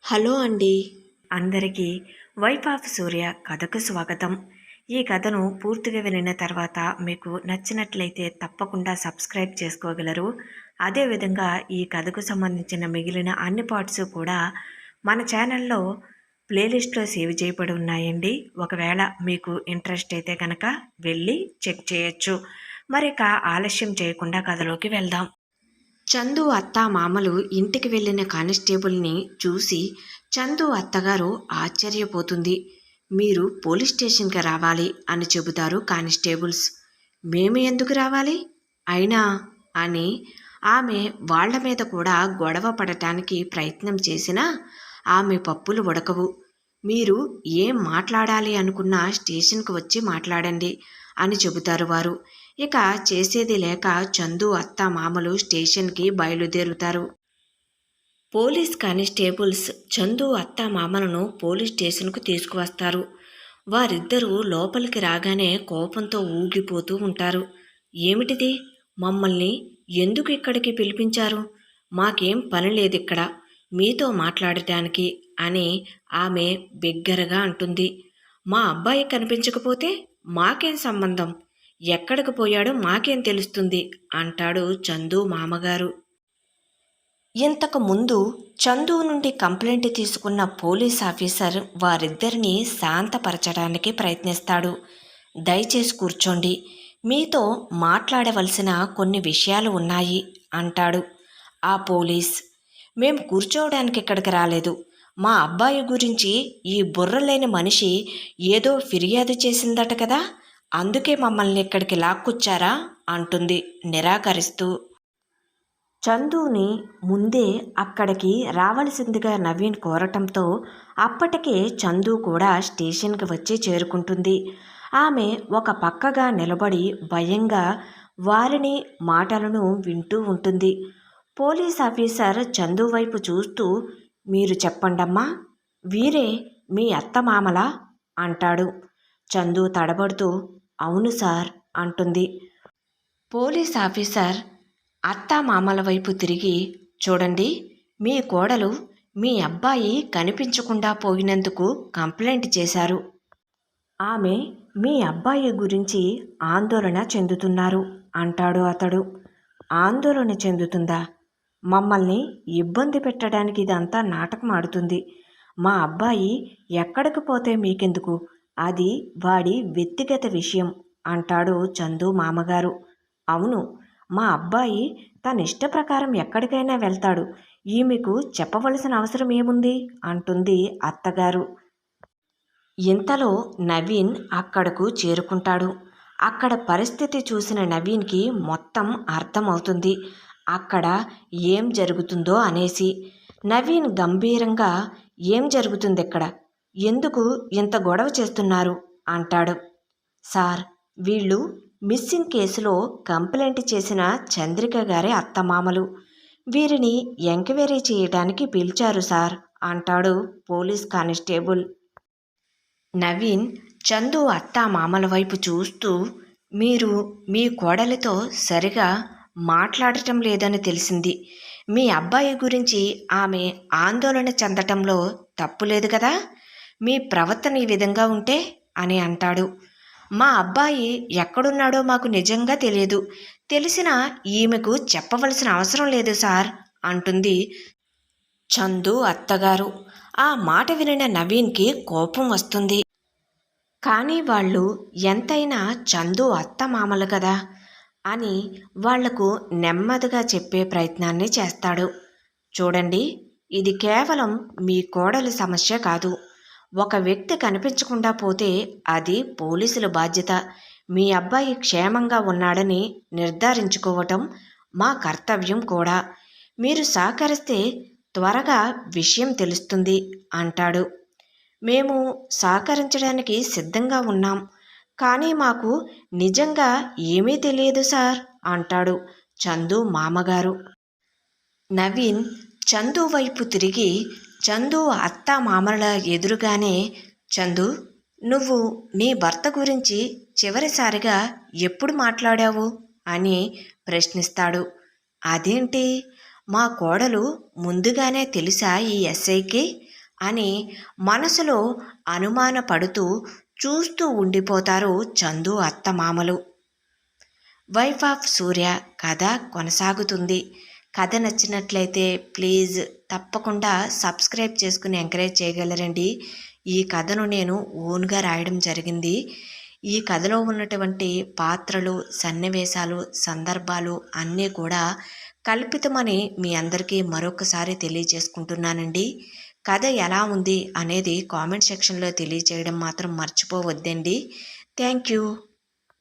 Hello అండి. అందరికీ wife of సూర్య కథకు స్వాగతం. ఈ కథను పూర్తిగా వినిన తర్వాత మీకు నచ్చినట్లయితే తప్పకుండా సబ్స్క్రైబ్ చేసుకోగలరు. అదేవిధంగా ఈ కథకు సంబంధించిన మిగిలిన అన్ని పార్ట్స్ కూడా మన ఛానల్లో ప్లేలిస్ట్లో సేవ్ చేయబడి ఉన్నాయండి. ఒకవేళ మీకు ఇంట్రెస్ట్ అయితే కనుక వెళ్ళి చెక్ చేయొచ్చు. మరిక ఆలస్యం చేయకుండా కథలోకి వెళ్దాం. చందు అత్త మామలు ఇంటికి వెళ్ళిన కానిస్టేబుల్ని చూసి చందు అత్తగారు ఆశ్చర్యపోతుంది. మీరు పోలీస్ స్టేషన్కి రావాలి అని చెబుతారు కానిస్టేబుల్స్. మేము ఎందుకు రావాలి అయినా అని ఆమె వాళ్ల మీద కూడా గొడవ పడటానికి ప్రయత్నం చేసినా ఆమె పప్పులు ఉడకవు. మీరు ఏం మాట్లాడాలి అనుకున్నా స్టేషన్కి వచ్చి మాట్లాడండి అని చెబుతారు వారు. ఇక చేసేది లేక చందు అత్త మామలు స్టేషన్కి బయలుదేరుతారు. పోలీస్ కానిస్టేబుల్స్ చందు అత్త మామలను పోలీస్ స్టేషన్కు తీసుకువస్తారు. వారిద్దరూ లోపలికి రాగానే కోపంతో ఊగిపోతూ ఉంటారు. ఏమిటిది? మమ్మల్ని ఎందుకు ఇక్కడికి పిలిపించారు? మాకేం పని లేదిక్కడ మీతో మాట్లాడటానికి అని ఆమె బిగ్గరగా అంటుంది. మా అబ్బాయి కనిపించకపోతే మాకేం సంబంధం? ఎక్కడికి పోయాడో మాకేం తెలుస్తుంది అంటాడు చందు మామగారు. ఇంతకు ముందు చందు నుండి కంప్లైంట్ తీసుకున్న పోలీస్ ఆఫీసర్ వారిద్దరినీ శాంతపరచడానికి ప్రయత్నిస్తాడు. దయచేసి కూర్చోండి, మీతో మాట్లాడవలసిన కొన్ని విషయాలు ఉన్నాయి అంటాడు. ఆ పోలీస్, మేం కూర్చోవడానికి ఇక్కడికి రాలేదు. మా అబ్బాయి గురించి ఈ బుర్రలేని మనిషి ఏదో ఫిర్యాదు చేసిందట కదా, అందుకే మమ్మల్ని ఇక్కడికి లాక్కొచ్చారా అంటుంది నిరాకరిస్తూ. చందుని ముందే అక్కడికి రావలసిందిగా నవీన్ కోరటంతో అప్పటికే చందు కూడా స్టేషన్కి వచ్చి చేరుకుంటుంది. ఆమె ఒక పక్కగా నిలబడి భయంగా వారిని మాటలను వింటూ ఉంటుంది. పోలీస్ ఆఫీసర్ చందు వైపు చూస్తూ, మీరు చెప్పండమ్మా, వీరే మీ అత్తమామలా అంటాడు. చందు తడబడుతూ అవును సార్ అంటుంది. పోలీస్ ఆఫీసర్ అత్తామామల వైపు తిరిగి, చూడండి, మీ కోడలు మీ అబ్బాయి కనిపించకుండా పోయినందుకు కంప్లైంట్ చేశారు. ఆమె మీ అబ్బాయి గురించి ఆందోళన చెందుతున్నారు అంటాడు అతడు. ఆందోళన చెందుతుందా? మమ్మల్ని ఇబ్బంది పెట్టడానికి ఇదంతా నాటకం ఆడుతుంది. మా అబ్బాయి ఎక్కడికి పోతే మీకెందుకు? అది వాడి వ్యక్తిగత విషయం అంటాడు చందు మామగారు. అవును, మా అబ్బాయి తన ఇష్ట ప్రకారం ఎక్కడికైనా వెళ్తాడు. ఈమెకు చెప్పవలసిన అవసరం ఏముంది అంటుంది అత్తగారు. ఇంతలో నవీన్ అక్కడకు చేరుకుంటాడు. అక్కడ పరిస్థితి చూసిన నవీన్కి మొత్తం అర్థమవుతుంది అక్కడ ఏం జరుగుతుందో అనేసి. నవీన్ గంభీరంగా, ఏం జరుగుతుంది ఇక్కడ? ఎందుకు ఇంత గొడవ చేస్తున్నారు అంటాడు. సార్, వీళ్ళు మిస్సింగ్ కేసులో కంప్లైంట్ చేసిన చంద్రిక గారి అత్తమామలు. వీరిని ఎంక్వైరీ చేయడానికి పిలిచారు సార్ అంటాడు పోలీస్ కానిస్టేబుల్. నవీన్ చందు అత్తామామల వైపు చూస్తూ, మీరు మీ కోడలితో సరిగా మాట్లాడటం లేదని తెలిసింది. మీ అబ్బాయి గురించి ఆమె ఆందోళన చెందటంలో తప్పులేదు కదా? మీ ప్రవర్తన ఈ విధంగా ఉంటే అని అంటాడు. మా అబ్బాయి ఎక్కడున్నాడో మాకు నిజంగా తెలియదు. తెలిసినా ఈమెకు చెప్పవలసిన అవసరం లేదు సార్ అంటుంది చందు అత్తగారు. ఆ మాట వినిన నవీన్కి కోపం వస్తుంది. కానీ వాళ్ళు ఎంతైనా చందు అత్తమామలు కదా అని వాళ్లకు నెమ్మదిగా చెప్పే ప్రయత్నాన్ని చేస్తాడు. చూడండి, ఇది కేవలం మీ కోడలి సమస్య కాదు. ఒక వ్యక్తి కనిపించకుండా పోతే అది పోలీసుల బాధ్యత. మీ అబ్బాయి క్షేమంగా ఉన్నాడని నిర్ధారించుకోవటం మా కర్తవ్యం కూడా. మీరు సహకరిస్తే త్వరగా విషయం తెలుస్తుంది అంటాడు. మేము సహకరించడానికి సిద్ధంగా ఉన్నాం, కానీ మాకు నిజంగా ఏమీ తెలియదు సార్ అంటాడు చందు మామగారు. నవీన్ చందు వైపు తిరిగి చందు అత్తామామల ఎదురుగానే, చందు, నువ్వు నీ భర్త గురించి చివరిసారిగా ఎప్పుడు మాట్లాడావు అని ప్రశ్నిస్తాడు. అదేంటి, మా కోడలు ముందుగానే తెలుసా ఈ ఎస్ఐకి అని మనసులో అనుమానపడుతూ చూస్తూ ఉండిపోతారు చందు అత్తమామలు. వైఫ్ ఆఫ్ సూర్య కథ కొనసాగుతుంది. కథ నచ్చినట్లయితే ప్లీజ్ తప్పకుండా సబ్స్క్రైబ్ చేసుకుని ఎంకరేజ్ చేయగలరండి. ఈ కథను నేను ఓన్గా రాయడం జరిగింది. ఈ కథలో ఉన్నటువంటి పాత్రలు, సన్నివేశాలు, సందర్భాలు అన్నీ కూడా కల్పితమని మీ అందరికీ మరొకసారి తెలియజేసుకుంటున్నానండి. కథ ఎలా ఉంది అనేది కామెంట్ సెక్షన్లో తెలియజేయడం మాత్రం మర్చిపోవద్దండి. Thank you.